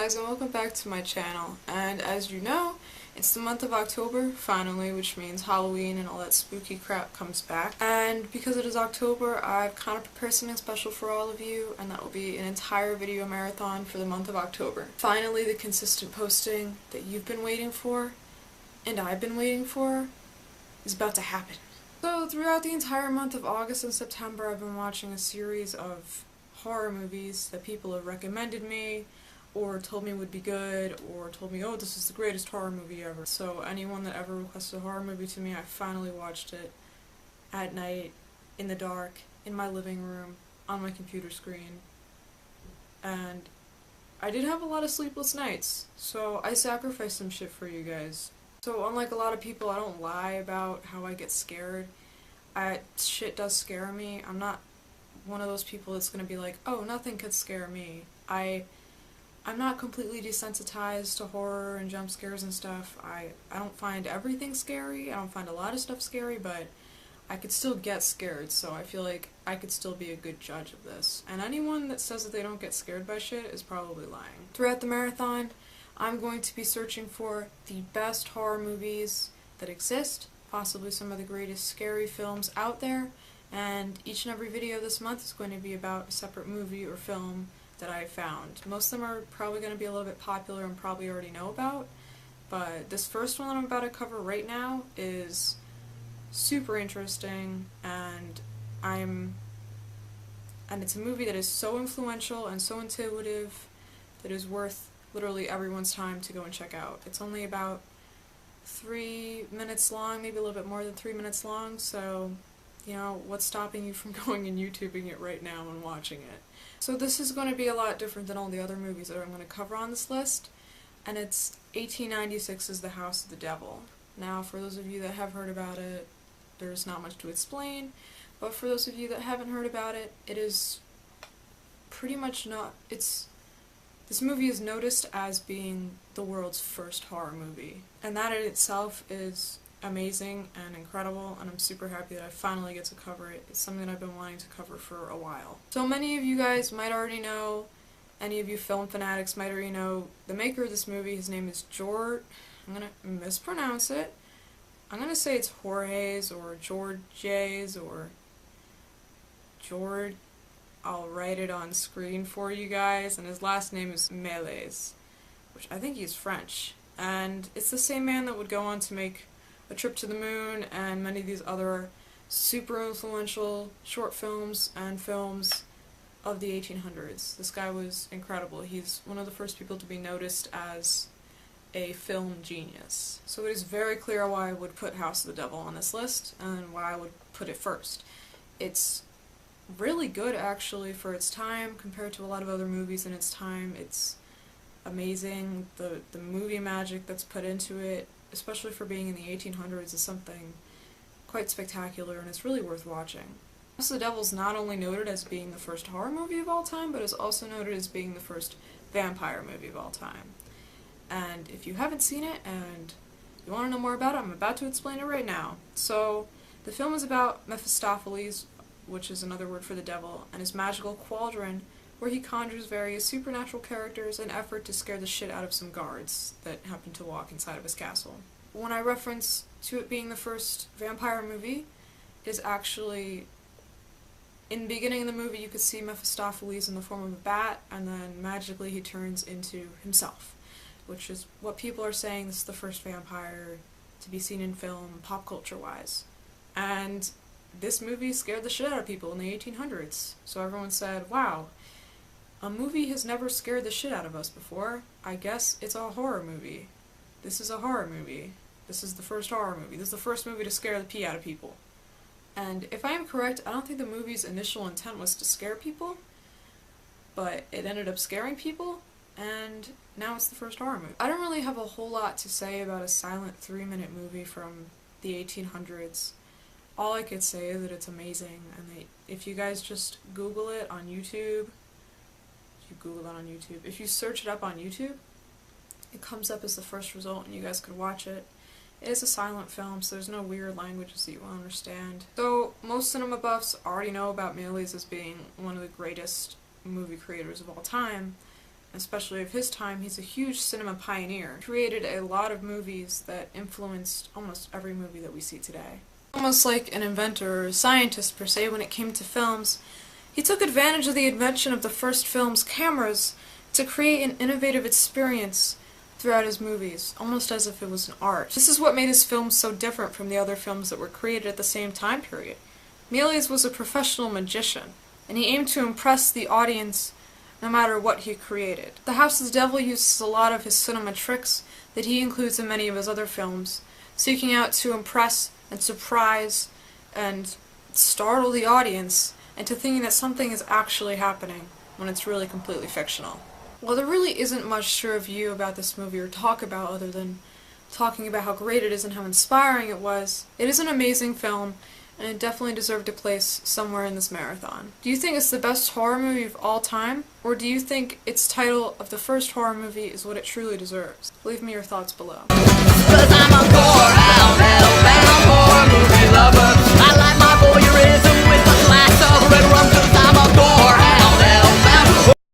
guys, and welcome back to my channel. And as you know, it's the month of October, finally, which means Halloween and all that spooky crap comes back. And because it is October, I've kind of prepared something special for all of you, and that will be an entire video marathon for the month of October. Finally, the consistent posting that you've been waiting for, and I've been waiting for, is about to happen. So throughout the entire month of August and September, I've been watching a series of horror movies that people have recommended me, or told me would be good, or told me, oh, this is the greatest horror movie ever. So anyone that ever requested a horror movie to me, I finally watched it at night, in the dark, in my living room, on my computer screen. And I did have a lot of sleepless nights, so I sacrificed some shit for you guys. So unlike a lot of people, I don't lie about how I get scared. Shit does scare me. I'm not one of those people that's gonna be like, oh, nothing could scare me. I'm not completely desensitized to horror and jump scares and stuff. I don't find everything scary. I don't find a lot of stuff scary, but I could still get scared, so I feel like I could still be a good judge of this. And anyone that says that they don't get scared by shit is probably lying. Throughout the marathon, I'm going to be searching for the best horror movies that exist, possibly some of the greatest scary films out there, and each and every video this month is going to be about a separate movie or film that I found. Most of them are probably going to be a little bit popular and probably already know about, but this first one that I'm about to cover right now is super interesting, and it's a movie that is so influential and so intuitive that it is worth literally everyone's time to go and check out. It's only about 3 minutes long, maybe a little bit more than 3 minutes long, so you know, what's stopping you from going and YouTubing it right now and watching it? So this is going to be a lot different than all the other movies that I'm going to cover on this list, and it's 1896's The House of the Devil. Now, for those of you that have heard about it, there's not much to explain, but for those of you that haven't heard about it, it is pretty much not, this movie is noticed as being the world's first horror movie, and that in itself is amazing and incredible, and I'm super happy that I finally get to cover it. It's something that I've been wanting to cover for a while. So many of you guys might already know, any of you film fanatics might already know, the maker of this movie, his name is George, I'm gonna mispronounce it, I'm gonna say it's Jorge's or George's or George, I'll write it on screen for you guys, and his last name is Méliès, which I think he's French, and it's the same man that would go on to make A Trip to the Moon and many of these other super influential short films and films of the 1800s. This guy was incredible. He's one of the first people to be noticed as a film genius. So it is very clear why I would put House of the Devil on this list and why I would put it first. It's really good actually for its time compared to a lot of other movies in its time. It's amazing. The movie magic that's put into it, especially for being in the 1800s, is something quite spectacular, and it's really worth watching. House of the Devil is not only noted as being the first horror movie of all time, but is also noted as being the first vampire movie of all time. And if you haven't seen it and you want to know more about it, I'm about to explain it right now. So, the film is about Mephistopheles, which is another word for the devil, and his magical cauldron, where he conjures various supernatural characters in an effort to scare the shit out of some guards that happen to walk inside of his castle. When I reference to it being the first vampire movie, it is actually, in the beginning of the movie you could see Mephistopheles in the form of a bat, and then magically he turns into himself, which is what people are saying this is the first vampire to be seen in film, pop culture wise. And this movie scared the shit out of people in the 1800s, so everyone said, wow, a movie has never scared the shit out of us before. I guess it's a horror movie. This is a horror movie. This is the first horror movie. This is the first movie to scare the pee out of people. And if I am correct, I don't think the movie's initial intent was to scare people, but it ended up scaring people, and now it's the first horror movie. I don't really have a whole lot to say about a silent 3-minute movie from the 1800s. All I could say is that it's amazing, and if you guys just Google it on YouTube, if you search it up on YouTube, it comes up as the first result and you guys could watch it. It is a silent film, so there's no weird languages that you won't understand. So most cinema buffs already know about Méliès as being one of the greatest movie creators of all time, especially of his time. He's a huge cinema pioneer. He created a lot of movies that influenced almost every movie that we see today. Almost like an inventor or a scientist per se when it came to films, he took advantage of the invention of the first film's cameras to create an innovative experience throughout his movies, almost as if it was an art. This is what made his films so different from the other films that were created at the same time period. Méliès was a professional magician, and he aimed to impress the audience no matter what he created. The House of the Devil uses a lot of his cinema tricks that he includes in many of his other films, seeking out to impress and surprise and startle the audience into thinking that something is actually happening when it's really completely fictional. Well, there really isn't much to review about this movie or talk about other than talking about how great it is and how inspiring it was. It is an amazing film, and it definitely deserved a place somewhere in this marathon. Do you think it's the best horror movie of all time? Or do you think its title of the first horror movie is what it truly deserves? Leave me your thoughts below. 'Cause I'm a horror movie lover.